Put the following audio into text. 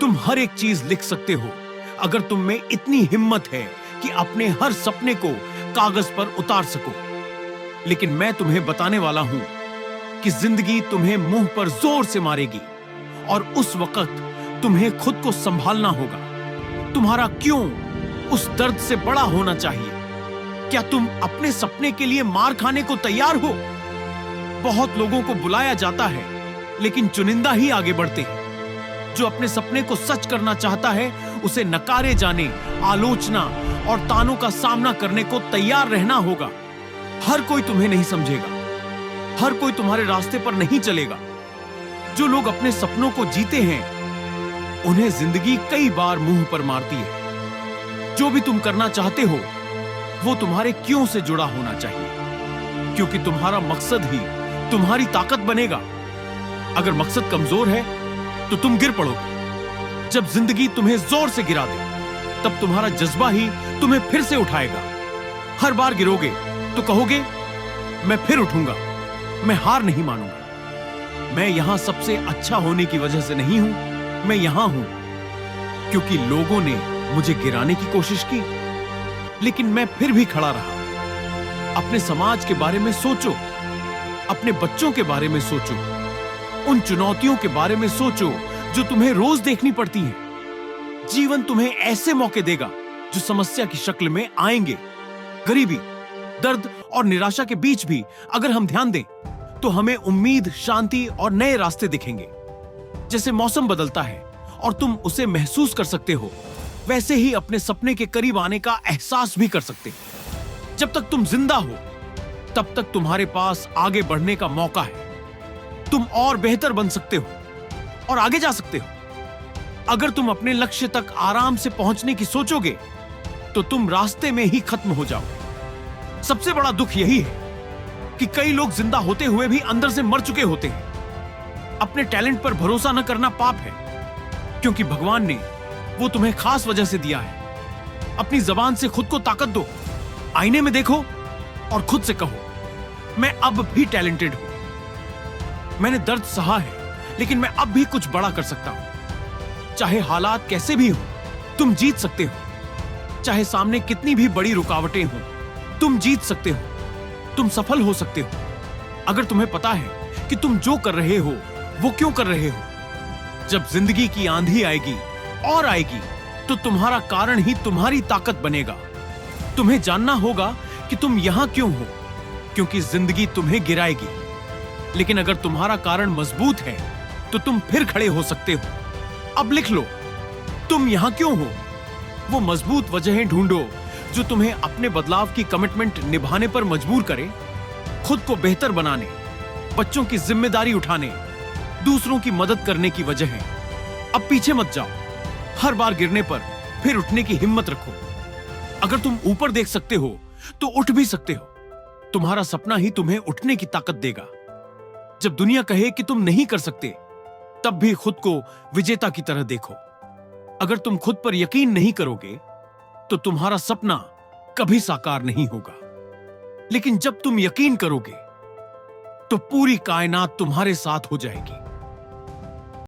तुम हर एक चीज लिख सकते हो अगर तुम में इतनी हिम्मत है कि अपने हर सपने को कागज पर उतार सको। लेकिन मैं तुम्हें बताने वाला हूं कि जिंदगी तुम्हें मुंह पर जोर से मारेगी और उस वक्त तुम्हें खुद को संभालना होगा। तुम्हारा क्यों उस दर्द से बड़ा होना चाहिए। क्या तुम अपने सपने के लिए मार खाने को तैयार हो? बहुत लोगों को बुलाया जाता है लेकिन चुनिंदा ही आगे बढ़ते हैं। जो अपने सपने को सच करना चाहता है उसे नकारे जाने, आलोचना और तानों का सामना करने को तैयार रहना होगा। हर कोई तुम्हें नहीं समझेगा, हर कोई तुम्हारे रास्ते पर नहीं चलेगा। जो लोग अपने सपनों को जीते हैं उन्हें जिंदगी कई बार मुंह पर मारती है। जो भी तुम करना चाहते हो वो तुम्हारे क्यों से जुड़ा होना चाहिए, क्योंकि तुम्हारा मकसद ही तुम्हारी ताकत बनेगा। अगर मकसद कमजोर है तो तुम गिर पड़ोगे। जब जिंदगी तुम्हें जोर से गिरा दे तब तुम्हारा जज्बा ही तुम्हें फिर से उठाएगा। हर बार गिरोगे तो कहोगे मैं फिर उठूंगा, मैं हार नहीं मानूंगा। मैं यहां सबसे अच्छा होने की वजह से नहीं हूं, मैं यहां हूं क्योंकि लोगों ने मुझे गिराने की कोशिश की, लेकिन मैं फिर भी खड़ा रहा। अपने समाज के बारे में सोचो, अपने बच्चों के बारे में सोचो, उन चुनौतियों के बारे में सोचो जो तुम्हें रोज देखनी पड़ती हैं। जीवन तुम्हें ऐसे मौके देगा जो समस्या की शक्ल में आएंगे। गरीबी, दर्द और निराशा के बीच भी अगर हम ध्यान दें तो हमें उम्मीद, शांति और नए रास्ते दिखेंगे। जैसे मौसम बदलता है और तुम उसे महसूस कर सकते हो, वैसे ही अपने सपने के करीब आने का एहसास भी कर सकते हो। जब तक तुम जिंदा हो तब तक तुम्हारे पास आगे बढ़ने का मौका है। तुम और बेहतर बन सकते हो और आगे जा सकते हो। अगर तुम अपने लक्ष्य तक आराम से पहुंचने की सोचोगे तो तुम रास्ते में ही खत्म हो जाओगे। सबसे बड़ा दुख यही है कि कई लोग जिंदा होते हुए भी अंदर से मर चुके होते हैं। अपने टैलेंट पर भरोसा न करना पाप है, क्योंकि भगवान ने वो तुम्हें खास वजह से दिया है। अपनी जबान से खुद को ताकत दो, आईने में देखो और खुद से कहो मैं अब भी टैलेंटेड हूं। मैंने दर्द सहा है लेकिन मैं अब भी कुछ बड़ा कर सकता हूं। चाहे हालात कैसे भी हो तुम जीत सकते हो। चाहे सामने कितनी भी बड़ी रुकावटें हों तुम जीत सकते हो, तुम सफल हो सकते हो। अगर तुम्हें पता है कि तुम जो कर रहे हो वो क्यों कर रहे हो। जब जिंदगी की आंधी आएगी और आएगी तो तुम्हारा कारण ही तुम्हारी ताकत बनेगा। तुम्हें जानना होगा कि तुम यहां क्यों हो, क्योंकि जिंदगी तुम्हें गिराएगी। लेकिन अगर तुम्हारा कारण मजबूत है तो तुम फिर खड़े हो सकते हो। अब लिख लो तुम यहां क्यों हो। वो मजबूत वजहें ढूंढो जो तुम्हें अपने बदलाव की कमिटमेंट निभाने पर मजबूर करे। खुद को बेहतर बनाने, बच्चों की जिम्मेदारी उठाने, दूसरों की मदद करने की वजह है। अब पीछे मत जाओ। हर बार गिरने पर फिर उठने की हिम्मत रखो। अगर तुम ऊपर देख सकते हो तो उठ भी सकते हो। तुम्हारा सपना ही तुम्हें उठने की ताकत देगा। जब दुनिया कहे कि तुम नहीं कर सकते तब भी खुद को विजेता की तरह देखो। अगर तुम खुद पर यकीन नहीं करोगे तो तुम्हारा सपना कभी साकार नहीं होगा। लेकिन जब तुम यकीन करोगे तो पूरी कायनात तुम्हारे साथ हो जाएगी।